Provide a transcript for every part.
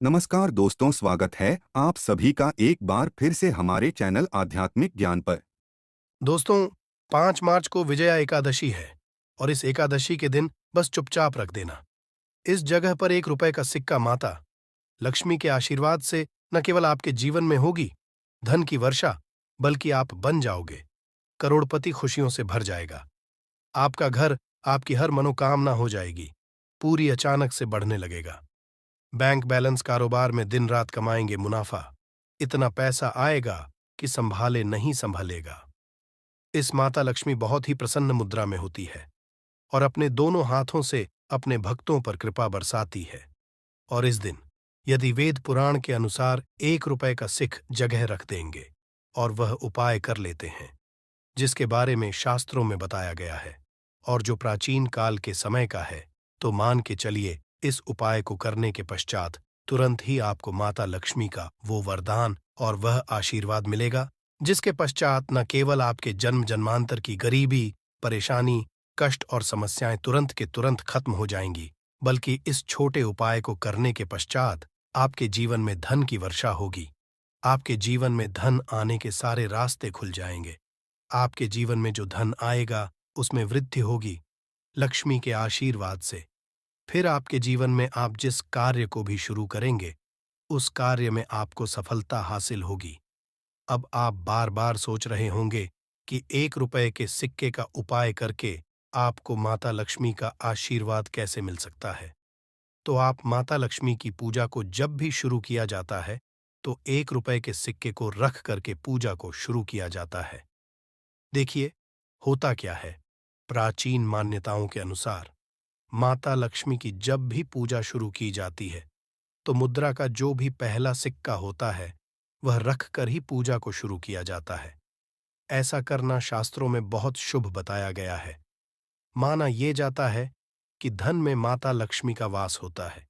नमस्कार दोस्तों, स्वागत है आप सभी का एक बार फिर से हमारे चैनल आध्यात्मिक ज्ञान पर। दोस्तों, 5 मार्च को विजया एकादशी है और इस एकादशी के दिन बस चुपचाप रख देना। इस जगह पर 1 रुपए का सिक्का माता लक्ष्मी के आशीर्वाद से न केवल आपके जीवन में होगी धन की वर्षा, बल्कि आप बन जाओगे करोड़पति। खुशियों से भर जाएगा आपका घर, आपकी हर मनोकामना हो जाएगी पूरी, अचानक से बढ़ने लगेगा। बैंक बैलेंस, कारोबार में दिन रात कमाएंगे मुनाफा। इतना पैसा आएगा कि संभाले नहीं संभलेगा। इस माता लक्ष्मी बहुत ही प्रसन्न मुद्रा में होती है और अपने दोनों हाथों से अपने भक्तों पर कृपा बरसाती है। और इस दिन यदि वेद पुराण के अनुसार 1 रुपए का सिक्का जगह रख देंगे और वह उपाय कर लेते हैं जिसके बारे में शास्त्रों में बताया गया है और जो प्राचीन काल के समय का है, तो मान के चलिए इस उपाय को करने के पश्चात तुरंत ही आपको माता लक्ष्मी का वो वरदान और वह आशीर्वाद मिलेगा जिसके पश्चात न केवल आपके जन्म जन्मांतर की गरीबी, परेशानी, कष्ट और समस्याएं तुरंत के तुरंत खत्म हो जाएंगी, बल्कि इस छोटे उपाय को करने के पश्चात आपके जीवन में धन की वर्षा होगी। आपके जीवन में धन आने के सारे रास्ते खुल जाएंगे। आपके जीवन में जो धन आएगा उसमें वृद्धि होगी लक्ष्मी के आशीर्वाद से। फिर आपके जीवन में आप जिस कार्य को भी शुरू करेंगे उस कार्य में आपको सफलता हासिल होगी। अब आप बार बार सोच रहे होंगे कि 1 रुपए के सिक्के का उपाय करके आपको माता लक्ष्मी का आशीर्वाद कैसे मिल सकता है। तो आप माता लक्ष्मी की पूजा को जब भी शुरू किया जाता है तो 1 रुपए के सिक्के को रख करके पूजा को शुरू किया जाता है। देखिए, होता क्या है, प्राचीन मान्यताओं के अनुसार माता लक्ष्मी की जब भी पूजा शुरू की जाती है तो मुद्रा का जो भी पहला सिक्का होता है वह रख कर ही पूजा को शुरू किया जाता है। ऐसा करना शास्त्रों में बहुत शुभ बताया गया है। माना यह जाता है कि धन में माता लक्ष्मी का वास होता है,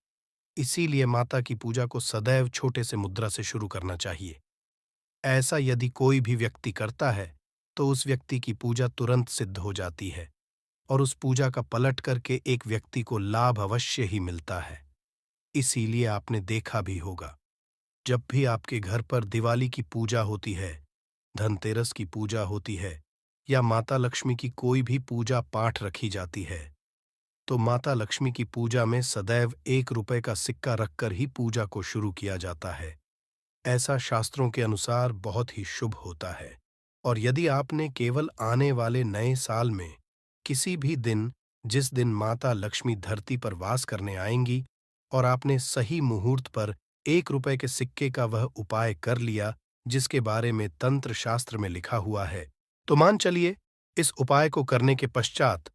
इसीलिए माता की पूजा को सदैव छोटे से मुद्रा से शुरू करना चाहिए। ऐसा यदि कोई भी व्यक्ति करता है तो उस व्यक्ति की पूजा तुरंत सिद्ध हो जाती है और उस पूजा का पलट करके एक व्यक्ति को लाभ अवश्य ही मिलता है। इसीलिए आपने देखा भी होगा, जब भी आपके घर पर दिवाली की पूजा होती है, धनतेरस की पूजा होती है या माता लक्ष्मी की कोई भी पूजा पाठ रखी जाती है, तो माता लक्ष्मी की पूजा में सदैव 1 रुपए का सिक्का रखकर ही पूजा को शुरू किया जाता है। ऐसा शास्त्रों के अनुसार बहुत ही शुभ होता है। और यदि आपने केवल आने वाले नए साल में किसी भी दिन, जिस दिन माता लक्ष्मी धरती पर वास करने आएंगी, और आपने सही मुहूर्त पर 1 रुपए के सिक्के का वह उपाय कर लिया जिसके बारे में तंत्र शास्त्र में लिखा हुआ है, तो मान चलिए इस उपाय को करने के पश्चात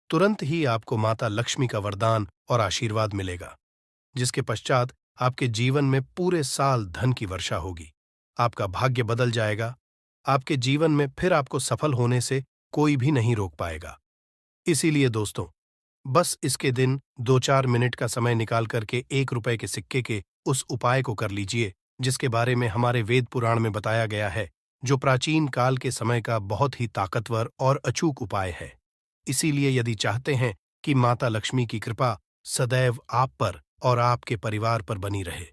तुरंत ही आपको माता लक्ष्मी का वरदान और आशीर्वाद मिलेगा जिसके पश्चात आपके जीवन में पूरे साल धन की वर्षा होगी। आपका भाग्य बदल जाएगा। आपके जीवन में फिर आपको सफल होने से कोई भी नहीं रोक पाएगा। इसीलिए दोस्तों, बस इसके दिन 2-4 मिनट का समय निकाल करके 1 रुपए के सिक्के के उस उपाय को कर लीजिए जिसके बारे में हमारे वेद पुराण में बताया गया है, जो प्राचीन काल के समय का बहुत ही ताकतवर और अचूक उपाय है। इसीलिए यदि चाहते हैं कि माता लक्ष्मी की कृपा सदैव आप पर और आपके परिवार पर बनी रहे,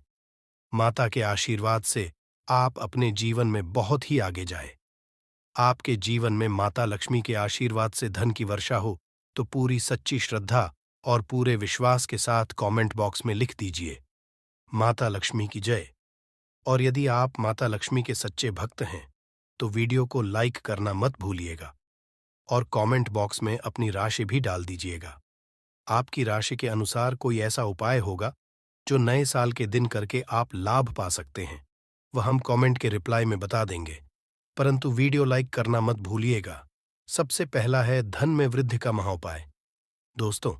माता के आशीर्वाद से आप अपने जीवन में बहुत ही आगे जाए, आपके जीवन में माता लक्ष्मी के आशीर्वाद से धन की वर्षा हो, तो पूरी सच्ची श्रद्धा और पूरे विश्वास के साथ कमेंट बॉक्स में लिख दीजिए, माता लक्ष्मी की जय। और यदि आप माता लक्ष्मी के सच्चे भक्त हैं तो वीडियो को लाइक करना मत भूलिएगा और कमेंट बॉक्स में अपनी राशि भी डाल दीजिएगा। आपकी राशि के अनुसार कोई ऐसा उपाय होगा जो नए साल के दिन करके आप लाभ पा सकते हैं, वह हम कमेंट के रिप्लाई में बता देंगे। परंतु वीडियो लाइक करना मत भूलिएगा। सबसे पहला है धन में वृद्धि का महाउपाय। दोस्तों,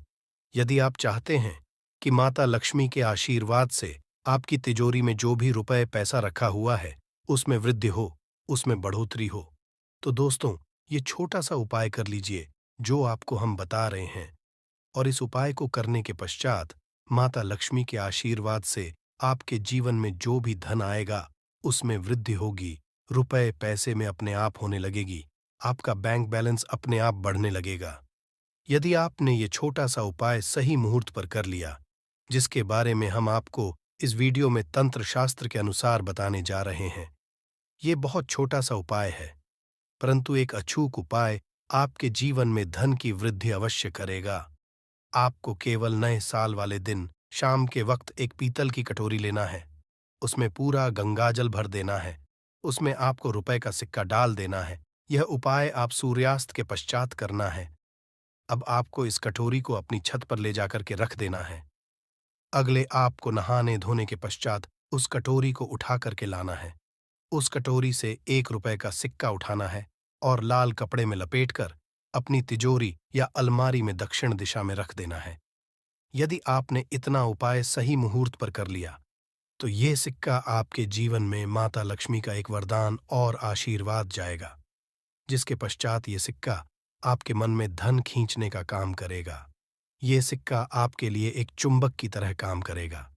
यदि आप चाहते हैं कि माता लक्ष्मी के आशीर्वाद से आपकी तिजोरी में जो भी रुपए पैसा रखा हुआ है उसमें वृद्धि हो, उसमें बढ़ोतरी हो, तो दोस्तों ये छोटा सा उपाय कर लीजिए जो आपको हम बता रहे हैं। और इस उपाय को करने के पश्चात माता लक्ष्मी के आशीर्वाद से आपके जीवन में जो भी धन आएगा उसमें वृद्धि होगी, रुपए पैसे में अपने आप होने लगेगी, आपका बैंक बैलेंस अपने आप बढ़ने लगेगा। यदि आपने ये छोटा सा उपाय सही मुहूर्त पर कर लिया, जिसके बारे में हम आपको इस वीडियो में तंत्र शास्त्र के अनुसार बताने जा रहे हैं। ये बहुत छोटा सा उपाय है, परंतु एक अचूक उपाय आपके जीवन में धन की वृद्धि अवश्य करेगा। आपको केवल नए साल वाले दिन शाम के वक्त एक पीतल की कटोरी लेना है। उसमें पूरा गंगाजल भर देना है। उसमें आपको रुपए का सिक्का डाल देना है। यह उपाय आप सूर्यास्त के पश्चात करना है। अब आपको इस कटोरी को अपनी छत पर ले जाकर के रख देना है। अगले आपको नहाने धोने के पश्चात उस कटोरी को उठा करके लाना है। उस कटोरी से 1 रुपए का सिक्का उठाना है और लाल कपड़े में लपेटकर अपनी तिजोरी या अलमारी में दक्षिण दिशा में रख देना है। यदि आपने इतना उपाय सही मुहूर्त पर कर लिया, तो ये सिक्का आपके जीवन में माता लक्ष्मी का एक वरदान और आशीर्वाद जाएगा, जिसके पश्चात ये सिक्का आपके मन में धन खींचने का काम करेगा। ये सिक्का आपके लिए एक चुंबक की तरह काम करेगा,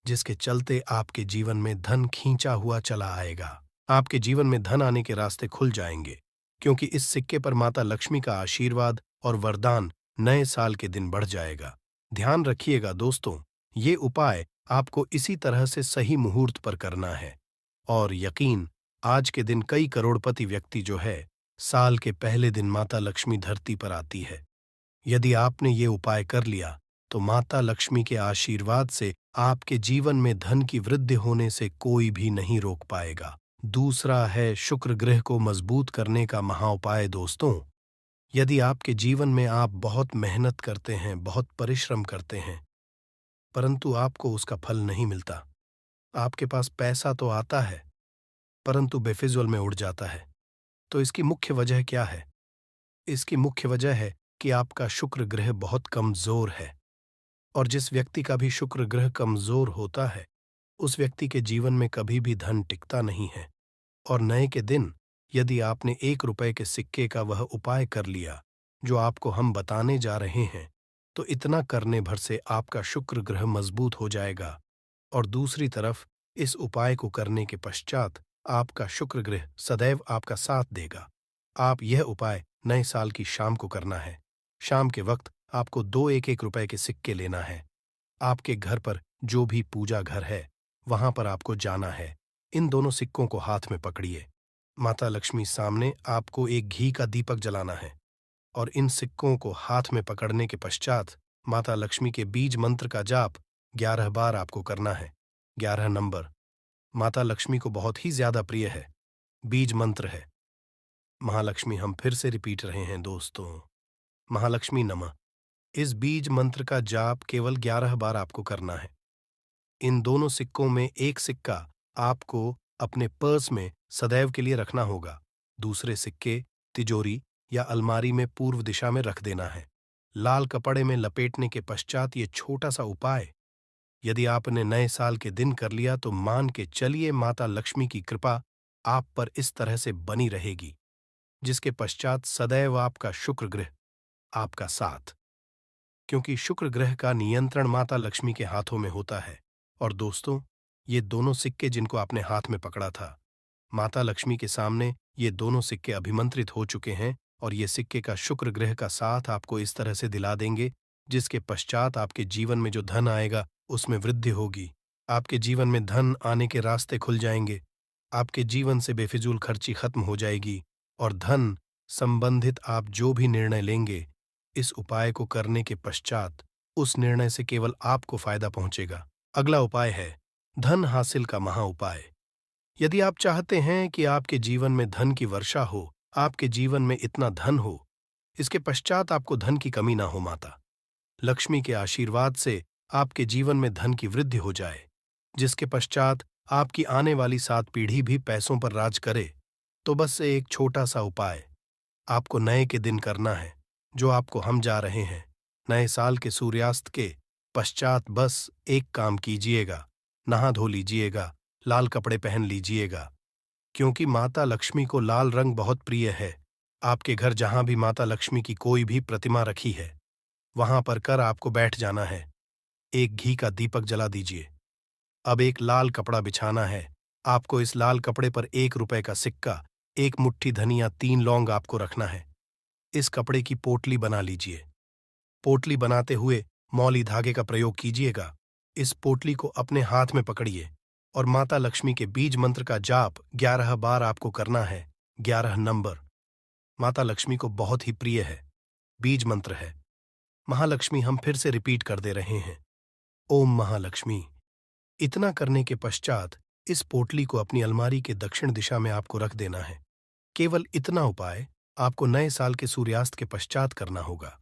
जिसके चलते आपके जीवन में धन खींचा हुआ चला आएगा। आपके जीवन में धन आने के रास्ते खुल जाएंगे, क्योंकि इस सिक्के पर माता लक्ष्मी का आशीर्वाद और वरदान नए साल के दिन बढ़ जाएगा। ध्यान रखिएगा दोस्तों, ये उपाय आपको इसी तरह से सही मुहूर्त पर करना है। और यकीन, आज के दिन कई करोड़पति व्यक्ति जो है, साल के पहले दिन माता लक्ष्मी धरती पर आती है। यदि आपने ये उपाय कर लिया, तो माता लक्ष्मी के आशीर्वाद से आपके जीवन में धन की वृद्धि होने से कोई भी नहीं रोक पाएगा। दूसरा है शुक्र ग्रह को मजबूत करने का महाउपाय। दोस्तों, यदि आपके जीवन में आप बहुत मेहनत करते हैं, बहुत परिश्रम करते हैं, परंतु आपको उसका फल नहीं मिलता, आपके पास पैसा तो आता है, परंतु बेफिजुल में उड़ जाता है, तो इसकी मुख्य वजह क्या है? इसकी मुख्य वजह है कि आपका शुक्र ग्रह बहुत कमजोर है। और जिस व्यक्ति का भी शुक्र ग्रह कमजोर होता है, उस व्यक्ति के जीवन में कभी भी धन टिकता नहीं है। और नए के दिन यदि आपने 1 रुपए के सिक्के का वह उपाय कर लिया जो आपको हम बताने जा रहे हैं, तो इतना करने भर से आपका शुक्र ग्रह मजबूत हो जाएगा। और दूसरी तरफ इस उपाय को करने के पश्चात आपका शुक्र ग्रह सदैव आपका साथ देगा। आप यह उपाय नए साल की शाम को करना है। शाम के वक्त आपको 2 1-1 रुपए के सिक्के लेना है। आपके घर पर जो भी पूजा घर है, वहां पर आपको जाना है। इन दोनों सिक्कों को हाथ में पकड़िए। माता लक्ष्मी सामने आपको एक घी का दीपक जलाना है और इन सिक्कों को हाथ में पकड़ने के पश्चात माता लक्ष्मी के बीज मंत्र का जाप 11 बार आपको करना है। 11 नंबर माता लक्ष्मी को बहुत ही ज्यादा प्रिय है, बीज मंत्र है। महालक्ष्मी, हम फिर से रिपीट रहे हैं दोस्तों, महालक्ष्मी नमः। इस बीज मंत्र का जाप केवल 11 बार आपको करना है। इन दोनों सिक्कों में एक सिक्का आपको अपने पर्स में सदैव के लिए रखना होगा। दूसरे सिक्के तिजोरी या अलमारी में पूर्व दिशा में रख देना है। लाल कपड़े में लपेटने के पश्चात ये छोटा सा उपाय यदि आपने नए साल के दिन कर लिया, तो मान के चलिए माता लक्ष्मी की कृपा आप पर इस तरह से बनी रहेगी, जिसके पश्चात सदैव आपका शुक्र ग्रह आपका साथ, क्योंकि शुक्र ग्रह का नियंत्रण माता लक्ष्मी के हाथों में होता है। और दोस्तों, ये दोनों सिक्के जिनको आपने हाथ में पकड़ा था, माता लक्ष्मी के सामने ये दोनों सिक्के अभिमंत्रित हो चुके हैं और ये सिक्के का शुक्र ग्रह का साथ आपको इस तरह से दिला देंगे, जिसके पश्चात आपके जीवन में जो धन आएगा उसमें वृद्धि होगी। आपके जीवन में धन आने के रास्ते खुल जाएंगे। आपके जीवन से बेफिजूल खर्ची खत्म हो जाएगी और धन संबंधित आप जो भी निर्णय लेंगे, इस उपाय को करने के पश्चात उस निर्णय से केवल आपको फायदा पहुंचेगा। अगला उपाय है धन हासिल का महा उपाय। यदि आप चाहते हैं कि आपके जीवन में धन की वर्षा हो, आपके जीवन में इतना धन हो, इसके पश्चात आपको धन की कमी ना हो, माता लक्ष्मी के आशीर्वाद से आपके जीवन में धन की वृद्धि हो जाए, जिसके पश्चात आपकी आने वाली 7 पीढ़ी भी पैसों पर राज करे, तो बस एक छोटा सा उपाय आपको नए के दिन करना है, जो आपको हम जा रहे हैं। नए साल के सूर्यास्त के पश्चात बस एक काम कीजिएगा, नहा धो लीजिएगा, लाल कपड़े पहन लीजिएगा, क्योंकि माता लक्ष्मी को लाल रंग बहुत प्रिय है। आपके घर जहां भी माता लक्ष्मी की कोई भी प्रतिमा रखी है, वहां पर कर आपको बैठ जाना है। एक घी का दीपक जला दीजिए। अब एक लाल कपड़ा बिछाना है। आपको इस लाल कपड़े पर 1 रुपए का सिक्का, 1 मुट्ठी धनिया, 3 लौंग आपको रखना है। इस कपड़े की पोटली बना लीजिए। पोटली बनाते हुए मौली धागे का प्रयोग कीजिएगा इस पोटली को अपने हाथ में पकड़िए और माता लक्ष्मी के बीज मंत्र का जाप 11 बार आपको करना है। 11 नंबर माता लक्ष्मी को बहुत ही प्रिय है, बीज मंत्र है। महालक्ष्मी हम फिर से रिपीट कर दे रहे हैं, ओम महालक्ष्मी। इतना करने के पश्चात इस पोटली को अपनी अलमारी के दक्षिण दिशा में आपको रख देना है। केवल इतना उपाय आपको नए साल के सूर्यास्त के पश्चात करना होगा।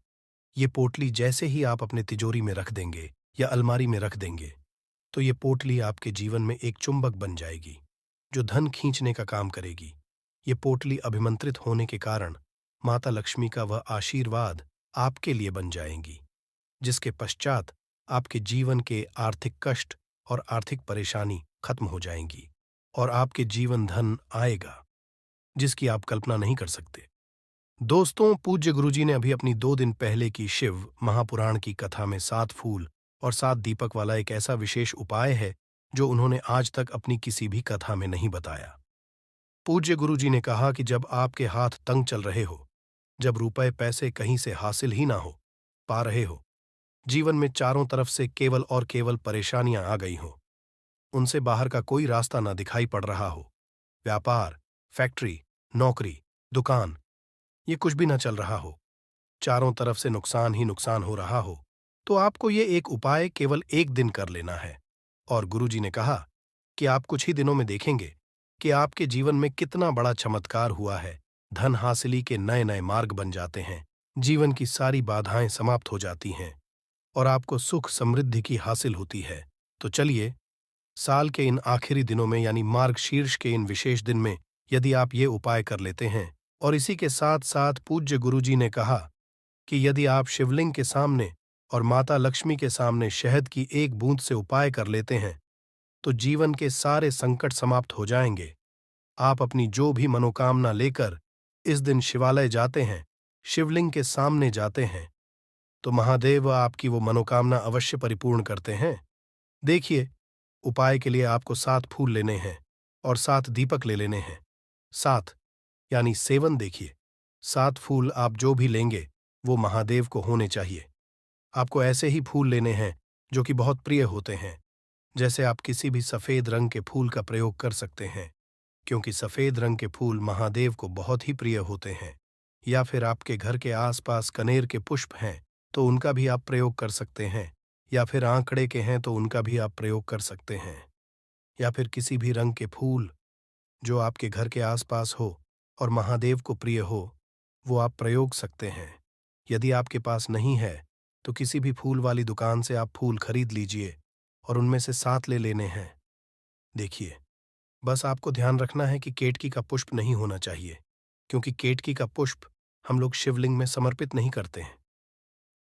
ये पोटली जैसे ही आप अपने तिजोरी में रख देंगे या अलमारी में रख देंगे, तो ये पोटली आपके जीवन में एक चुंबक बन जाएगी जो धन खींचने का काम करेगी। ये पोटली अभिमंत्रित होने के कारण माता लक्ष्मी का वह आशीर्वाद आपके लिए बन जाएंगी, जिसके पश्चात आपके जीवन के आर्थिक कष्ट और आर्थिक परेशानी खत्म हो जाएंगी और आपके जीवन धन आएगा जिसकी आप कल्पना नहीं कर सकते। दोस्तों, पूज्य गुरुजी ने अभी अपनी 2 दिन पहले की शिव महापुराण की कथा में 7 फूल और 7 दीपक वाला एक ऐसा विशेष उपाय है जो उन्होंने आज तक अपनी किसी भी कथा में नहीं बताया। पूज्य गुरुजी ने कहा कि जब आपके हाथ तंग चल रहे हो, जब रुपए पैसे कहीं से हासिल ही ना हो पा रहे हो, जीवन में चारों तरफ से केवल और केवल परेशानियां आ गई हो, उनसे बाहर का कोई रास्ता ना दिखाई पड़ रहा हो, व्यापार, फैक्ट्री, नौकरी, दुकान, ये कुछ भी ना चल रहा हो, चारों तरफ से नुकसान ही नुकसान हो रहा हो, तो आपको ये एक उपाय केवल 1 दिन कर लेना है। और गुरुजी ने कहा कि आप कुछ ही दिनों में देखेंगे कि आपके जीवन में कितना बड़ा चमत्कार हुआ है। धन हासिली के नए नए मार्ग बन जाते हैं, जीवन की सारी बाधाएं समाप्त हो जाती हैं और आपको सुख समृद्धि की हासिल होती है। तो चलिए, साल के इन आखिरी दिनों में यानी मार्गशीर्ष के इन विशेष दिन में यदि आप ये उपाय कर लेते हैं, और इसी के साथ साथ पूज्य गुरुजी ने कहा कि यदि आप शिवलिंग के सामने और माता लक्ष्मी के सामने शहद की 1 बूंद से उपाय कर लेते हैं, तो जीवन के सारे संकट समाप्त हो जाएंगे। आप अपनी जो भी मनोकामना लेकर इस दिन शिवालय जाते हैं, शिवलिंग के सामने जाते हैं, तो महादेव आपकी वो मनोकामना अवश्य परिपूर्ण करते हैं। देखिए, उपाय के लिए आपको 7 फूल लेने हैं और 7 दीपक ले लेने हैं। 7 यानी 7 देखिए, 7 फूल आप जो भी लेंगे वो महादेव को होने चाहिए। आपको ऐसे ही फूल लेने हैं जो कि बहुत प्रिय होते हैं। जैसे आप किसी भी सफेद रंग के फूल का प्रयोग कर सकते हैं, क्योंकि सफेद रंग के फूल महादेव को बहुत ही प्रिय होते हैं। या फिर आपके घर के आसपास कनेर के पुष्प हैं तो उनका भी आप प्रयोग कर सकते हैं, या फिर आंकड़े के हैं तो उनका भी आप प्रयोग कर सकते हैं, या फिर किसी भी रंग के फूल जो आपके घर के आसपास हो और महादेव को प्रिय हो, वो आप प्रयोग सकते हैं। यदि आपके पास नहीं है तो किसी भी फूल वाली दुकान से आप फूल खरीद लीजिए और उनमें से 7 ले लेने हैं। देखिए, बस आपको ध्यान रखना है कि केतकी का पुष्प नहीं होना चाहिए, क्योंकि केतकी का पुष्प हम लोग शिवलिंग में समर्पित नहीं करते हैं।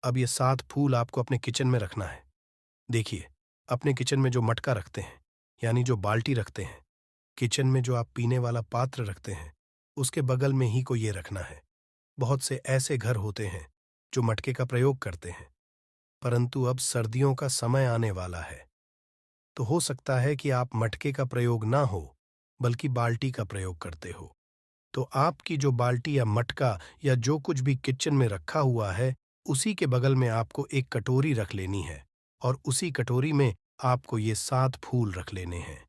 अब ये 7 फूल आपको अपने किचन में रखना है। देखिए, अपने किचन में जो मटका रखते हैं, यानी जो बाल्टी रखते हैं, किचन में जो आप पीने वाला पात्र रखते हैं, उसके बगल में ही को ये रखना है। बहुत से ऐसे घर होते हैं जो मटके का प्रयोग करते हैं, परंतु अब सर्दियों का समय आने वाला है, तो हो सकता है कि आप मटके का प्रयोग ना हो बल्कि बाल्टी का प्रयोग करते हो। तो आपकी जो बाल्टी या मटका या जो कुछ भी किचन में रखा हुआ है, उसी के बगल में आपको एक कटोरी रख लेनी है और उसी कटोरी में आपको ये 7 फूल रख लेने हैं।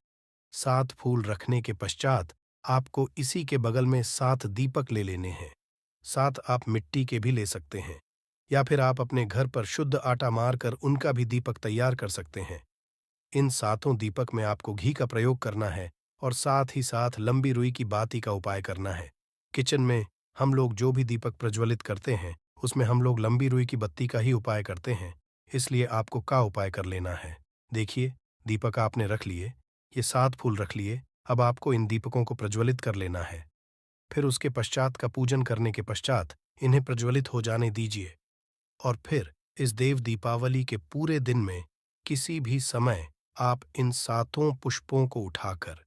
7 फूल रखने के पश्चात आपको इसी के बगल में 7 दीपक ले लेने हैं। 7 आप मिट्टी के भी ले सकते हैं, या फिर आप अपने घर पर शुद्ध आटा मारकर उनका भी दीपक तैयार कर सकते हैं। इन 7 दीपक में आपको घी का प्रयोग करना है और साथ ही साथ लंबी रुई की बाती का उपाय करना है। किचन में हम लोग जो भी दीपक प्रज्वलित करते हैं उसमें हम लोग लंबी रुई की बत्ती का ही उपाय करते हैं, इसलिए आपको का उपाय कर लेना है। देखिए, दीपक आपने रख लिए, ये 7 फूल रख लिए। अब आपको इन दीपकों को प्रज्वलित कर लेना है। फिर उसके पश्चात का पूजन करने के पश्चात इन्हें प्रज्वलित हो जाने दीजिए और फिर इस देव दीपावली के पूरे दिन में किसी भी समय आप इन 7 पुष्पों को उठाकर,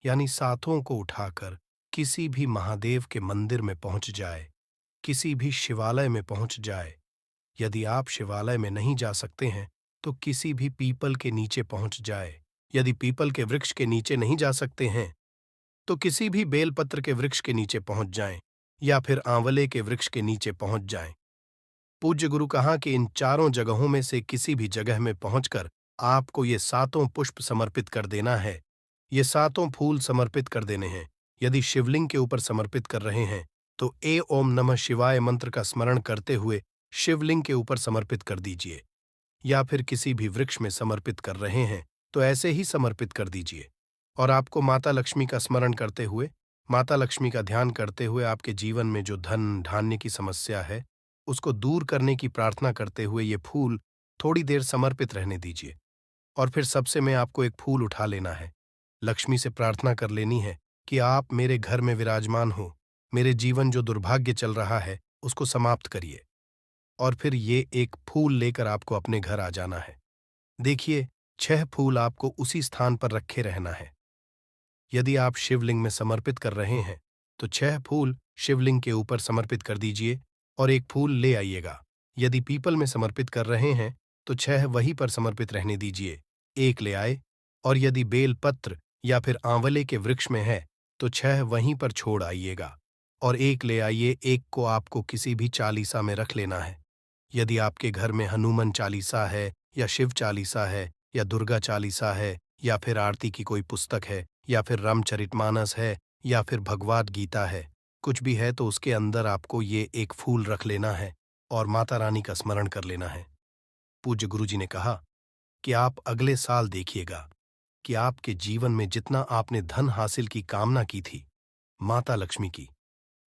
यानी 7 को उठाकर किसी भी महादेव के मंदिर में पहुंच जाए, किसी भी शिवालय में पहुंच जाए। यदि आप शिवालय में नहीं जा सकते हैं तो किसी भी पीपल के नीचे पहुंच जाए। यदि पीपल के वृक्ष के नीचे नहीं जा सकते हैं तो किसी भी बेलपत्र के वृक्ष के नीचे पहुंच जाएं, या फिर आंवले के वृक्ष के नीचे पहुंच जाएं। पूज्य गुरु कहा कि इन चारों जगहों में से किसी भी जगह में पहुंचकर आपको ये सातों पुष्प समर्पित कर देना है। ये सातों फूल समर्पित कर देने हैं। यदि शिवलिंग के ऊपर समर्पित कर रहे हैं तो ए ओम नमः शिवाय मंत्र का स्मरण करते हुए शिवलिंग के ऊपर समर्पित कर दीजिए, या फिर किसी भी वृक्ष में समर्पित कर रहे हैं तो ऐसे ही समर्पित कर दीजिए। और आपको माता लक्ष्मी का स्मरण करते हुए, माता लक्ष्मी का ध्यान करते हुए आपके जीवन में जो धन धान्य की समस्या है उसको दूर करने की प्रार्थना करते हुए ये फूल थोड़ी देर समर्पित रहने दीजिए। और फिर सबसे में आपको एक फूल उठा लेना है। लक्ष्मी से प्रार्थना कर लेनी है कि आप मेरे घर में विराजमान हो, मेरे जीवन जो दुर्भाग्य चल रहा है उसको समाप्त करिए। और फिर ये एक फूल लेकर आपको अपने घर आ जाना है। देखिए, 6 फूल आपको उसी स्थान पर रखे रहना है। यदि आप शिवलिंग में समर्पित कर रहे हैं तो 6 फूल शिवलिंग के ऊपर समर्पित कर दीजिए और एक फूल ले आइएगा। यदि पीपल में समर्पित कर रहे हैं तो 6 वहीं पर समर्पित रहने दीजिए, एक ले आए। और यदि बेल पत्र या फिर आंवले के वृक्ष में है तो 6 वहीं पर छोड़ आइएगा और एक ले आइए। एक को आपको किसी भी चालीसा में रख लेना है। यदि आपके घर में हनुमान चालीसा है या शिव चालीसा है या दुर्गा चालीसा है या फिर आरती की कोई पुस्तक है या फिर रामचरितमानस है या फिर भगवद गीता है, कुछ भी है तो उसके अंदर आपको ये एक फूल रख लेना है और माता रानी का स्मरण कर लेना है। पूज्य गुरुजी ने कहा कि आप अगले साल देखिएगा कि आपके जीवन में जितना आपने धन हासिल की कामना की थी माता लक्ष्मी की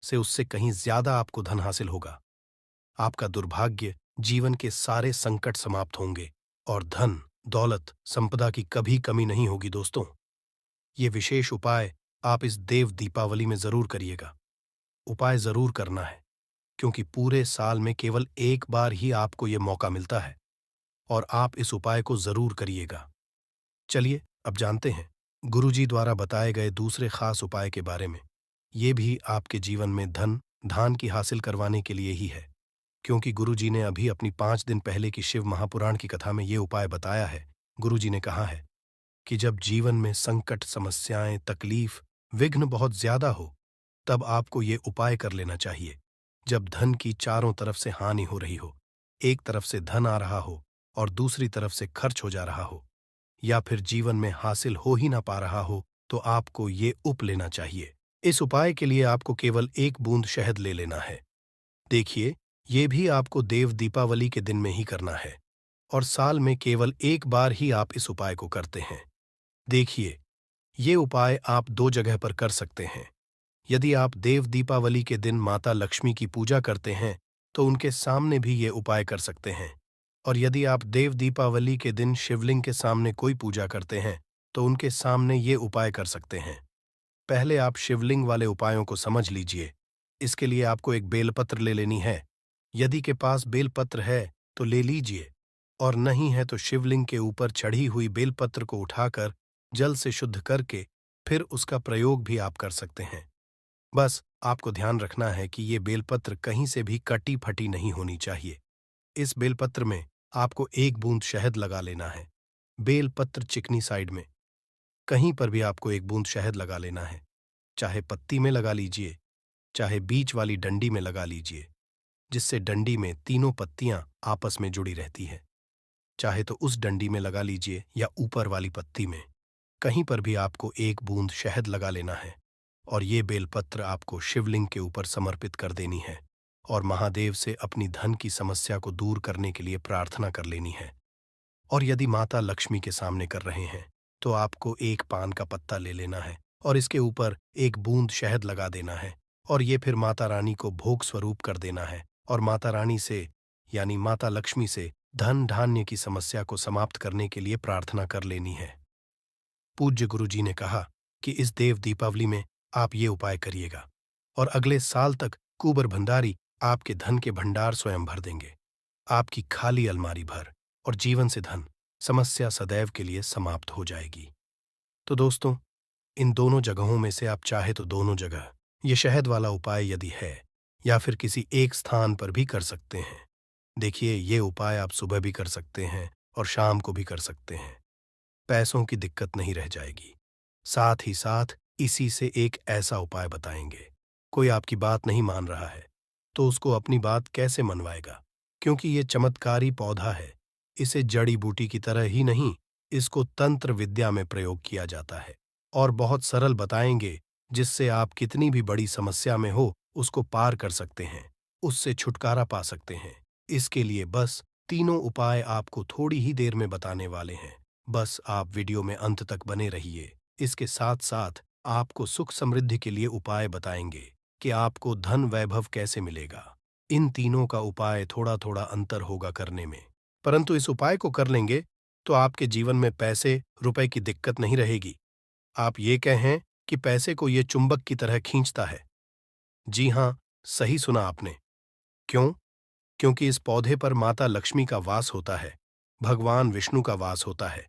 से उससे कहीं ज्यादा आपको धन हासिल होगा। आपका दुर्भाग्य, जीवन के सारे संकट समाप्त होंगे और धन दौलत संपदा की कभी कमी नहीं होगी। दोस्तों, ये विशेष उपाय आप इस देव दीपावली में जरूर करिएगा। उपाय जरूर करना है क्योंकि पूरे साल में केवल एक बार ही आपको ये मौका मिलता है और आप इस उपाय को जरूर करिएगा। चलिए अब जानते हैं गुरुजी द्वारा बताए गए दूसरे खास उपाय के बारे में। ये भी आपके जीवन में धन धान की हासिल करवाने के लिए ही है, क्योंकि गुरुजी ने अभी अपनी 5 दिन पहले की शिव महापुराण की कथा में ये उपाय बताया है। गुरुजी ने कहा है कि जब जीवन में संकट, समस्याएं, तकलीफ, विघ्न बहुत ज्यादा हो तब आपको ये उपाय कर लेना चाहिए। जब धन की चारों तरफ से हानि हो रही हो, एक तरफ से धन आ रहा हो और दूसरी तरफ से खर्च हो जा रहा हो, या फिर जीवन में हासिल हो ही ना पा रहा हो, तो आपको ये उप लेना चाहिए। इस उपाय के लिए आपको केवल 1 बूंद शहद ले लेना है। देखिए, ये भी आपको देव दीपावली के दिन में ही करना है और साल में केवल एक बार ही आप इस उपाय को करते हैं। देखिए, ये उपाय आप 2 जगह पर कर सकते हैं। यदि आप देव दीपावली के दिन माता लक्ष्मी की पूजा करते हैं तो उनके सामने भी ये उपाय कर सकते हैं। और यदि आप देव दीपावली के दिन शिवलिंग के सामने कोई पूजा करते हैं तो उनके सामने ये उपाय कर सकते हैं। पहले आप शिवलिंग वाले उपायों को समझ लीजिए। इसके लिए आपको एक बेलपत्र ले लेनी है। यदि के पास बेलपत्र है तो ले लीजिए, और नहीं है तो शिवलिंग के ऊपर चढ़ी हुई बेलपत्र को उठाकर जल से शुद्ध करके फिर उसका प्रयोग भी आप कर सकते हैं। बस आपको ध्यान रखना है कि ये बेलपत्र कहीं से भी कटी फटी नहीं होनी चाहिए। इस बेलपत्र में आपको 1 बूंद शहद लगा लेना है। बेलपत्र चिकनी साइड में कहीं पर भी आपको 1 बूंद शहद लगा लेना है। चाहे पत्ती में लगा लीजिए, चाहे बीच वाली डंडी में लगा लीजिए, जिससे डंडी में तीनों पत्तियां आपस में जुड़ी रहती है। चाहे तो उस डंडी में लगा लीजिए या ऊपर वाली पत्ती में, कहीं पर भी आपको 1 बूंद शहद लगा लेना है और ये बेलपत्र आपको शिवलिंग के ऊपर समर्पित कर देनी है और महादेव से अपनी धन की समस्या को दूर करने के लिए प्रार्थना कर लेनी है। और यदि माता लक्ष्मी के सामने कर रहे हैं तो आपको 1 पान का पत्ता ले लेना है और इसके ऊपर 1 बूंद शहद लगा देना है और ये फिर माता रानी को भोग स्वरूप कर देना है और माता रानी से यानी माता लक्ष्मी से धन धान्य की समस्या को समाप्त करने के लिए प्रार्थना कर लेनी है। पूज्य गुरुजी ने कहा कि इस देव दीपावली में आप ये उपाय करिएगा और अगले साल तक कुंवर भंडारी आपके धन के भंडार स्वयं भर देंगे। आपकी खाली अलमारी भर और जीवन से धन समस्या सदैव के लिए समाप्त हो जाएगी। तो दोस्तों, इन दोनों जगहों में से आप चाहे तो दोनों जगह ये शहद वाला उपाय यदि है या फिर किसी एक स्थान पर भी कर सकते हैं। देखिए, ये उपाय आप सुबह भी कर सकते हैं और शाम को भी कर सकते हैं। पैसों की दिक्कत नहीं रह जाएगी। साथ ही साथ इसी से एक ऐसा उपाय बताएंगे, कोई आपकी बात नहीं मान रहा है तो उसको अपनी बात कैसे मनवाएगा, क्योंकि ये चमत्कारी पौधा है। इसे जड़ी बूटी की तरह ही नहीं इसको तंत्र विद्या में प्रयोग किया जाता है और बहुत सरल बताएंगे, जिससे आप कितनी भी बड़ी समस्या में हो उसको पार कर सकते हैं, उससे छुटकारा पा सकते हैं। इसके लिए बस तीनों उपाय आपको थोड़ी ही देर में बताने वाले हैं। बस आप वीडियो में अंत तक बने रहिए। इसके साथ साथ आपको सुख समृद्धि के लिए उपाय बताएंगे कि आपको धन वैभव कैसे मिलेगा। इन तीनों का उपाय थोड़ा थोड़ा अंतर होगा करने में, परंतु इस उपाय को कर लेंगे तो आपके जीवन में पैसे रुपए की दिक्कत नहीं रहेगी। आप ये कहें कि पैसे को ये चुंबक की तरह खींचता है। जी हाँ, सही सुना आपने। क्यों? क्योंकि इस पौधे पर माता लक्ष्मी का वास होता है, भगवान विष्णु का वास होता है,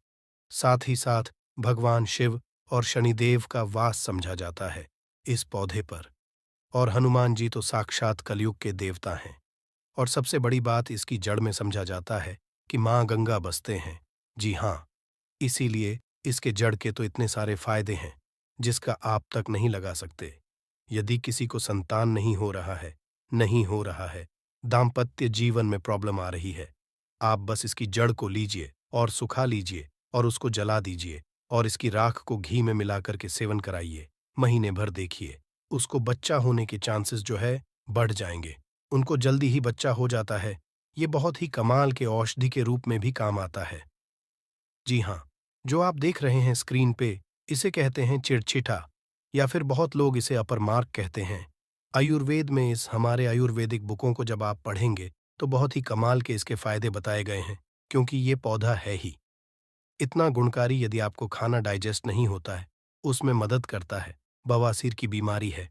साथ ही साथ भगवान शिव और शनिदेव का वास समझा जाता है इस पौधे पर। और हनुमान जी तो साक्षात कलयुग के देवता हैं। और सबसे बड़ी बात इसकी जड़ में समझा जाता है कि माँ गंगा बसते हैं। जी हाँ, इसीलिए इसके जड़ के तो इतने सारे फायदे हैं जिसका आप तक नहीं लगा सकते। यदि किसी को संतान नहीं हो रहा है, दाम्पत्य जीवन में प्रॉब्लम आ रही है, आप बस इसकी जड़ को लीजिए और सुखा लीजिए और उसको जला दीजिए और इसकी राख को घी में मिलाकर के सेवन कराइए। महीने भर देखिए, उसको बच्चा होने के चांसेस जो है बढ़ जाएंगे। उनको जल्दी ही बच्चा हो जाता है। ये बहुत ही कमाल के औषधि के रूप में भी काम आता है। जी हाँ, जो आप देख रहे हैं स्क्रीन पे, इसे कहते हैं चिड़चिठा, या फिर बहुत लोग इसे अपरमार्क कहते हैं। आयुर्वेद में इस हमारे आयुर्वेदिक बुकों को जब आप पढ़ेंगे तो बहुत ही कमाल के इसके फायदे बताए गए हैं, क्योंकि ये पौधा है ही इतना गुणकारी। यदि आपको खाना डाइजेस्ट नहीं होता है, उसमें मदद करता है। बवासीर की बीमारी है,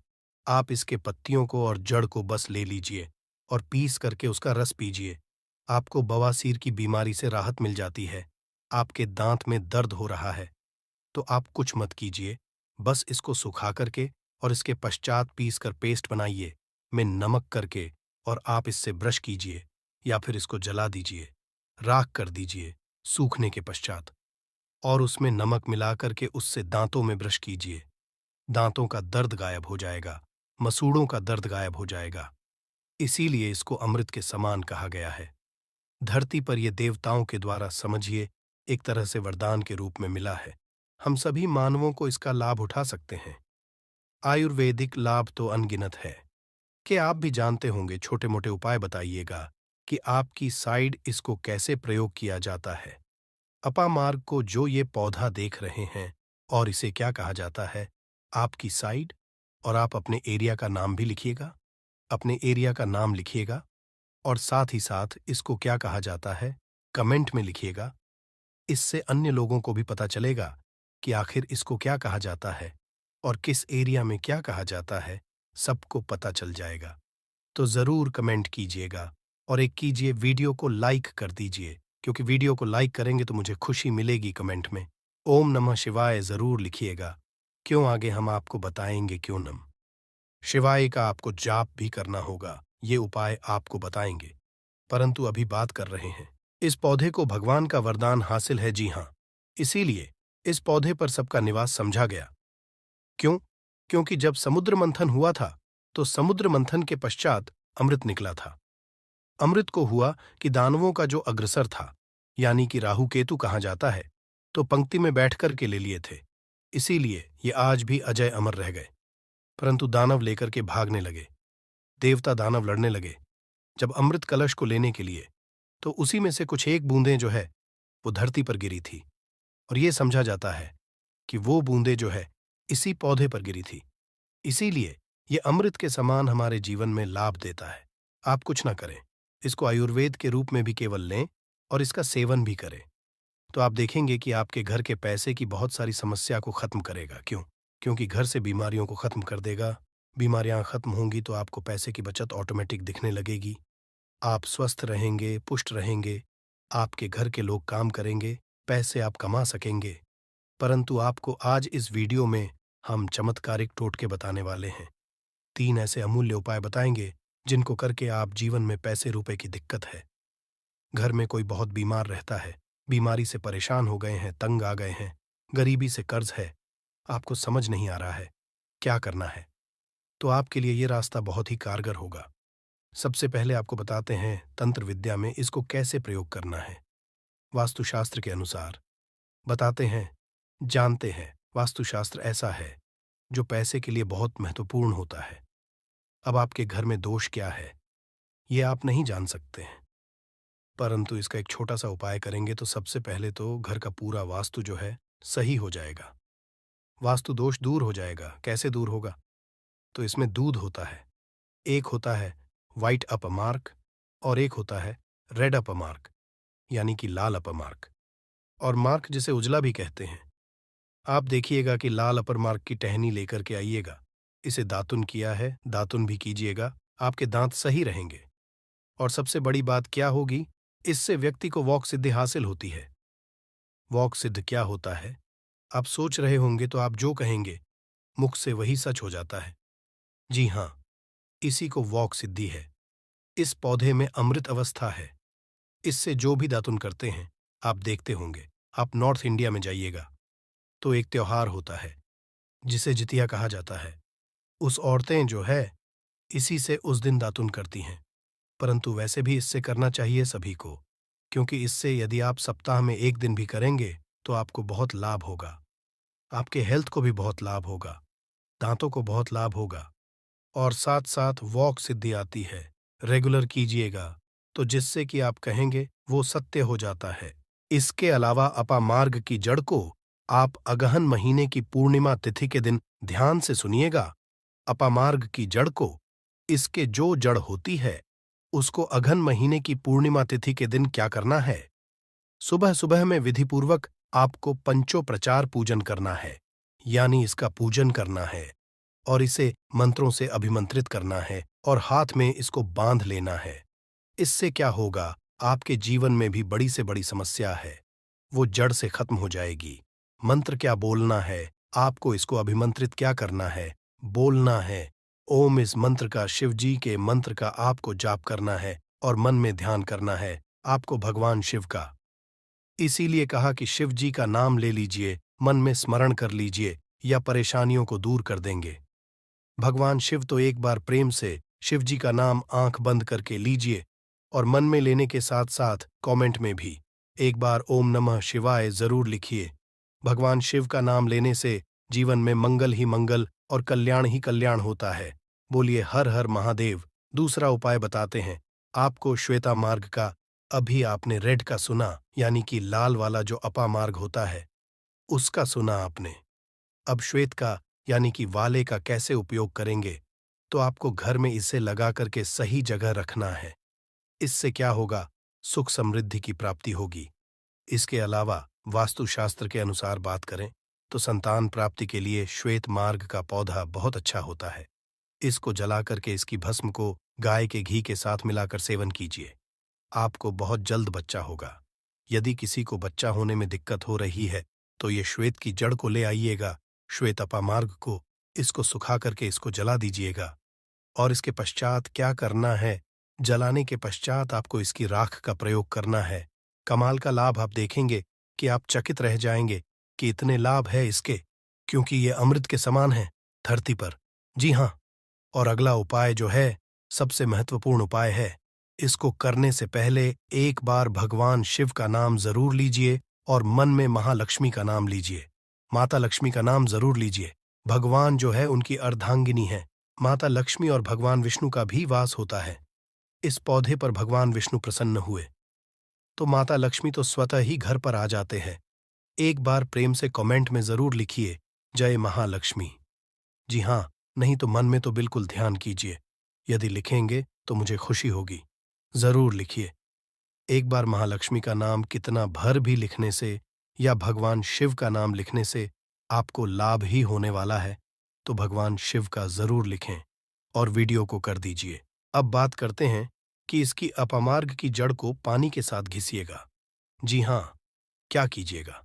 आप इसके पत्तियों को और जड़ को बस ले लीजिए और पीस करके उसका रस पीजिए। आपको बवासीर की बीमारी से राहत मिल जाती है। आपके दांत में दर्द हो रहा है तो आप कुछ मत कीजिए, बस इसको सुखा करके और इसके पश्चात पीस कर पेस्ट बनाइए में नमक करके, और आप इससे ब्रश कीजिए या फिर इसको जला दीजिए, राख कर दीजिए सूखने के पश्चात, और उसमें नमक मिला करके उससे दांतों में ब्रश कीजिए। दांतों का दर्द गायब हो जाएगा, मसूड़ों का दर्द गायब हो जाएगा। इसीलिए इसको अमृत के समान कहा गया है। धरती पर ये देवताओं के द्वारा समझिए एक तरह से वरदान के रूप में मिला है। हम सभी मानवों को इसका लाभ उठा सकते हैं। आयुर्वेदिक लाभ तो अनगिनत है कि आप भी जानते होंगे। छोटे मोटे उपाय बताइएगा कि आपकी साइड इसको कैसे प्रयोग किया जाता है। अपामार्ग को जो ये पौधा देख रहे हैं, और इसे क्या कहा जाता है, आपकी साइड, और आप अपने एरिया का नाम भी लिखिएगा, अपने एरिया का नाम लिखिएगा, और साथ ही साथ इसको क्या कहा जाता है कमेंट में लिखिएगा। इससे अन्य लोगों को भी पता चलेगा कि आखिर इसको क्या कहा जाता है और किस एरिया में क्या कहा जाता है, सबको पता चल जाएगा। तो ज़रूर कमेंट कीजिएगा, और एक कीजिए, वीडियो को लाइक कर दीजिए, क्योंकि वीडियो को लाइक करेंगे तो मुझे खुशी मिलेगी। कमेंट में ओम नमः शिवाय ज़रूर लिखिएगा, क्यों आगे हम आपको बताएंगे क्यों नम शिवाय का आपको जाप भी करना होगा। ये उपाय आपको बताएंगे, परंतु अभी बात कर रहे हैं इस पौधे को भगवान का वरदान हासिल है। जी हाँ, इसीलिए इस पौधे पर सबका निवास समझा गया। क्यों? क्योंकि जब समुद्र मंथन हुआ था तो समुद्र मंथन के पश्चात अमृत निकला था। अमृत को हुआ कि दानवों का जो अग्रसर था, यानी कि राहु केतु कहा जाता है, तो पंक्ति में बैठकर के ले लिए थे। इसीलिए ये आज भी अजय अमर रह गए। परंतु दानव लेकर के भागने लगे, देवता दानव लड़ने लगे जब अमृत कलश को लेने के लिए, तो उसी में से कुछ एक बूंदें जो है वो धरती पर गिरी थी, और ये समझा जाता है कि वो बूंदें जो है इसी पौधे पर गिरी थी। इसीलिए ये अमृत के समान हमारे जीवन में लाभ देता है। आप कुछ ना करें, इसको आयुर्वेद के रूप में भी केवल लें और इसका सेवन भी करें, तो आप देखेंगे कि आपके घर के पैसे की बहुत सारी समस्या को खत्म करेगा। क्यों? क्योंकि घर से बीमारियों को खत्म कर देगा। बीमारियां खत्म होंगी तो आपको पैसे की बचत ऑटोमेटिक दिखने लगेगी। आप स्वस्थ रहेंगे, पुष्ट रहेंगे, आपके घर के लोग काम करेंगे, पैसे आप कमा सकेंगे। परंतु आपको आज इस वीडियो में हम चमत्कारिक टोटके बताने वाले हैं। 3 ऐसे अमूल्य उपाय बताएंगे जिनको करके आप जीवन में पैसे रुपए की दिक्कत है, घर में कोई बहुत बीमार रहता है, बीमारी से परेशान हो गए हैं, तंग आ गए हैं, गरीबी से कर्ज है, आपको समझ नहीं आ रहा है क्या करना है, तो आपके लिए ये रास्ता बहुत ही कारगर होगा। सबसे पहले आपको बताते हैं तंत्र विद्या में इसको कैसे प्रयोग करना है। वास्तुशास्त्र के अनुसार बताते हैं, जानते हैं, वास्तुशास्त्र ऐसा है जो पैसे के लिए बहुत महत्वपूर्ण होता है। अब आपके घर में दोष क्या है, ये आप नहीं जान सकते हैं, परंतु इसका एक छोटा सा उपाय करेंगे तो सबसे पहले तो घर का पूरा वास्तु जो है सही हो जाएगा। वास्तु दोष दूर हो जाएगा। कैसे दूर होगा? तो इसमें दूध होता है, एक होता है व्हाइट अपर मार्क और एक होता है रेड अपर मार्क, यानी कि लाल अपर मार्क, और मार्क जिसे उजला भी कहते हैं। आप देखिएगा कि लाल अपर मार्क की टहनी लेकर के आइएगा। इसे दातुन किया है, दातुन भी कीजिएगा, आपके दांत सही रहेंगे। और सबसे बड़ी बात क्या होगी, इससे व्यक्ति को वॉक सिद्धि हासिल होती है। वॉक सिद्ध क्या होता है आप सोच रहे होंगे, तो आप जो कहेंगे मुख से वही सच हो जाता है। जी हाँ, इसी को वॉक सिद्धि है। इस पौधे में अमृत अवस्था है। इससे जो भी दातुन करते हैं आप देखते होंगे। आप नॉर्थ इंडिया में जाइएगा तो एक त्योहार होता है जिसे जितिया कहा जाता है। उस औरतें जो है इसी से उस दिन दातुन करती हैं, परंतु वैसे भी इससे करना चाहिए सभी को, क्योंकि इससे यदि आप सप्ताह में एक दिन भी करेंगे तो आपको बहुत लाभ होगा। आपके हेल्थ को भी बहुत लाभ होगा, दांतों को बहुत लाभ होगा, और साथ साथ वॉक सिद्धि आती है। रेगुलर कीजिएगा तो जिससे कि आप कहेंगे वो सत्य हो जाता है। इसके अलावा अपामार्ग की जड़ को आप अगहन महीने की पूर्णिमा तिथि के दिन ध्यान से सुनिएगा। अपामार्ग की जड़ को, इसके जो जड़ होती है, उसको अगहन महीने की पूर्णिमा तिथि के दिन क्या करना है? सुबह सुबह में विधिपूर्वक आपको पंचोप्रचार पूजन करना है, यानी इसका पूजन करना है और इसे मंत्रों से अभिमंत्रित करना है और हाथ में इसको बांध लेना है। इससे क्या होगा, आपके जीवन में भी बड़ी से बड़ी समस्या है वो जड़ से खत्म हो जाएगी। मंत्र क्या बोलना है, आपको इसको अभिमंत्रित क्या करना है, बोलना है ओम। इस मंत्र का, शिव जी के मंत्र का आपको जाप करना है और मन में ध्यान करना है आपको भगवान शिव का। इसीलिए कहा कि शिव जी का नाम ले लीजिए, मन में स्मरण कर लीजिए, या परेशानियों को दूर कर देंगे। भगवान शिव तो एक बार प्रेम से शिव जी का नाम आंख बंद करके लीजिए और मन में लेने के साथ साथ कमेंट में भी एक बार ओम नमः शिवाय जरूर लिखिए। भगवान शिव का नाम लेने से जीवन में मंगल ही मंगल और कल्याण ही कल्याण होता है। बोलिए हर हर महादेव। दूसरा उपाय बताते हैं आपको, श्वेता मार्ग का। अभी आपने रेड का सुना, यानी कि लाल वाला जो अपा मार्ग होता है उसका सुना आपने। अब श्वेत का यानी कि वाले का कैसे उपयोग करेंगे, तो आपको घर में इसे लगा करके सही जगह रखना है। इससे क्या होगा, सुख समृद्धि की प्राप्ति होगी। इसके अलावा वास्तुशास्त्र के अनुसार बात करें तो संतान प्राप्ति के लिए श्वेत मार्ग का पौधा बहुत अच्छा होता है। इसको जला करके इसकी भस्म को गाय के घी के साथ मिलाकर सेवन कीजिए, आपको बहुत जल्द बच्चा होगा। यदि किसी को बच्चा होने में दिक्कत हो रही है तो ये श्वेत की जड़ को ले आइएगा, श्वेत अपामार्ग को, इसको सुखा करके इसको जला दीजिएगा। और इसके पश्चात क्या करना है, जलाने के पश्चात आपको इसकी राख का प्रयोग करना है। कमाल का लाभ आप देखेंगे कि आप चकित रह जाएंगे कि इतने लाभ है इसके, क्योंकि ये अमृत के समान है धरती पर। जी हाँ, और अगला उपाय जो है सबसे महत्वपूर्ण उपाय है। इसको करने से पहले एक बार भगवान शिव का नाम जरूर लीजिए और मन में महालक्ष्मी का नाम लीजिए, माता लक्ष्मी का नाम जरूर लीजिए। भगवान जो है उनकी अर्धांगिनी है। माता लक्ष्मी और भगवान विष्णु का भी वास होता है। इस पौधे पर भगवान विष्णु प्रसन्न हुए तो माता लक्ष्मी तो स्वतः ही घर पर आ जाते हैं। एक बार प्रेम से कमेंट में जरूर लिखिए जय महालक्ष्मी। जी हाँ, नहीं तो मन में तो बिल्कुल ध्यान कीजिए। यदि लिखेंगे तो मुझे खुशी होगी। जरूर लिखिए। एक बार महालक्ष्मी का नाम कितना भर भी लिखने से या भगवान शिव का नाम लिखने से आपको लाभ ही होने वाला है, तो भगवान शिव का जरूर लिखें और वीडियो को कर दीजिए। अब बात करते हैं कि इसकी अपमार्ग की जड़ को पानी के साथ घिसिएगा। जी हाँ, क्या कीजिएगा,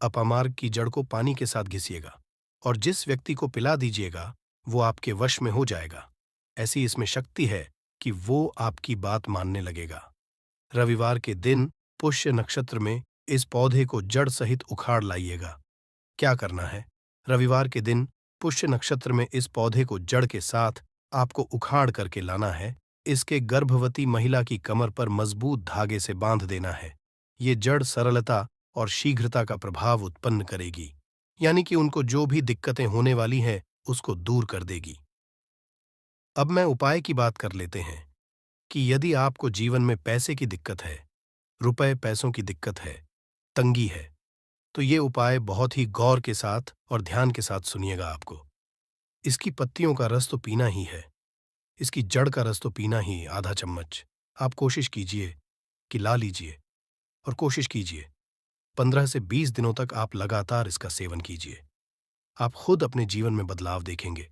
अपमार्ग की जड़ को पानी के साथ घिसिएगा और जिस व्यक्ति को पिला दीजिएगा वो आपके वश में हो जाएगा। ऐसी इसमें शक्ति है कि वो आपकी बात मानने लगेगा। रविवार के दिन पुष्य नक्षत्र में इस पौधे को जड़ सहित उखाड़ लाइएगा। क्या करना है, रविवार के दिन पुष्य नक्षत्र में इस पौधे को जड़ के साथ आपको उखाड़ करके लाना है। इसके गर्भवती महिला की कमर पर मजबूत धागे से बांध देना है। ये जड़ सरलता और शीघ्रता का प्रभाव उत्पन्न करेगी, यानी कि उनको जो भी दिक्कतें होने वाली हैं उसको दूर कर देगी। अब मैं उपाय की बात कर लेते हैं कि यदि आपको जीवन में पैसे की दिक्कत है, रुपए पैसों की दिक्कत है, तंगी है, तो ये उपाय बहुत ही गौर के साथ और ध्यान के साथ सुनिएगा आपको। इसकी पत्तियों का रस तो पीना ही है, इसकी जड़ का रस तो पीना ही आधा चम्मच। आप कोशिश कीजिए कि ला लीजिए और कोशिश कीजिए 15 से 20 दिनों तक आप लगातार इसका सेवन कीजिए। आप खुद अपने जीवन में बदलाव देखेंगे।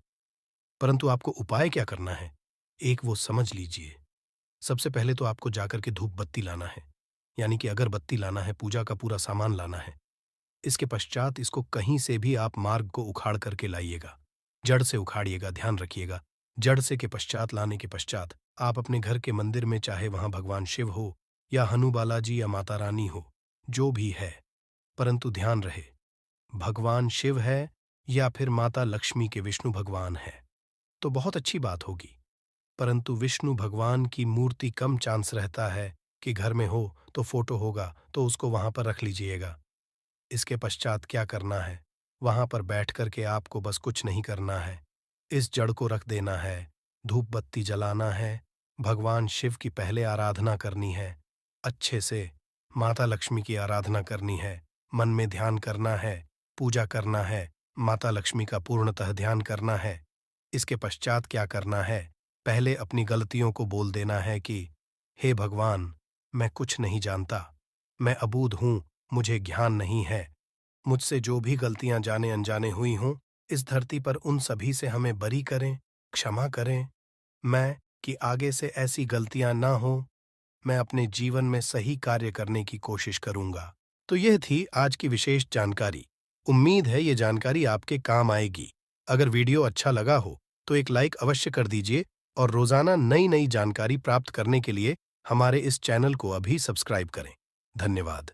परंतु आपको उपाय क्या करना है, एक वो समझ लीजिए। सबसे पहले तो आपको जाकर के धूप बत्ती लाना है, यानी कि अगरबत्ती लाना है, पूजा का पूरा सामान लाना है। इसके पश्चात इसको कहीं से भी आप मार्ग को उखाड़ करके लाइएगा, जड़ से उखाड़िएगा, ध्यान रखिएगा। जड़ से के पश्चात लाने के पश्चात आप अपने घर के मंदिर में, चाहे वहां भगवान शिव हो या हनु बालाजी या माता रानी हो, जो भी है, परंतु ध्यान रहे भगवान शिव है या फिर माता लक्ष्मी के विष्णु भगवान है तो बहुत अच्छी बात होगी। परंतु विष्णु भगवान की मूर्ति कम चांस रहता है कि घर में हो, तो फोटो होगा तो उसको वहां पर रख लीजिएगा। इसके पश्चात क्या करना है, वहां पर बैठ करके आपको बस कुछ नहीं करना है, इस जड़ को रख देना है, धूप बत्ती जलाना है, भगवान शिव की पहले आराधना करनी है, अच्छे से माता लक्ष्मी की आराधना करनी है, मन में ध्यान करना है, पूजा करना है, माता लक्ष्मी का पूर्णतः ध्यान करना है। इसके पश्चात क्या करना है, पहले अपनी गलतियों को बोल देना है कि हे भगवान, मैं कुछ नहीं जानता, मैं अबूझ हूं, मुझे ज्ञान नहीं है, मुझसे जो भी गलतियां जाने अनजाने हुई हों, इस धरती पर उन सभी से हमें बरी करें, क्षमा करें। मैं कि आगे से ऐसी गलतियां ना हो, मैं अपने जीवन में सही कार्य करने की कोशिश करूंगा। तो यह थी आज की विशेष जानकारी। उम्मीद है ये जानकारी आपके काम आएगी। अगर वीडियो अच्छा लगा हो तो एक लाइक अवश्य कर दीजिए और रोजाना नई नई जानकारी प्राप्त करने के लिए हमारे इस चैनल को अभी सब्सक्राइब करें। धन्यवाद।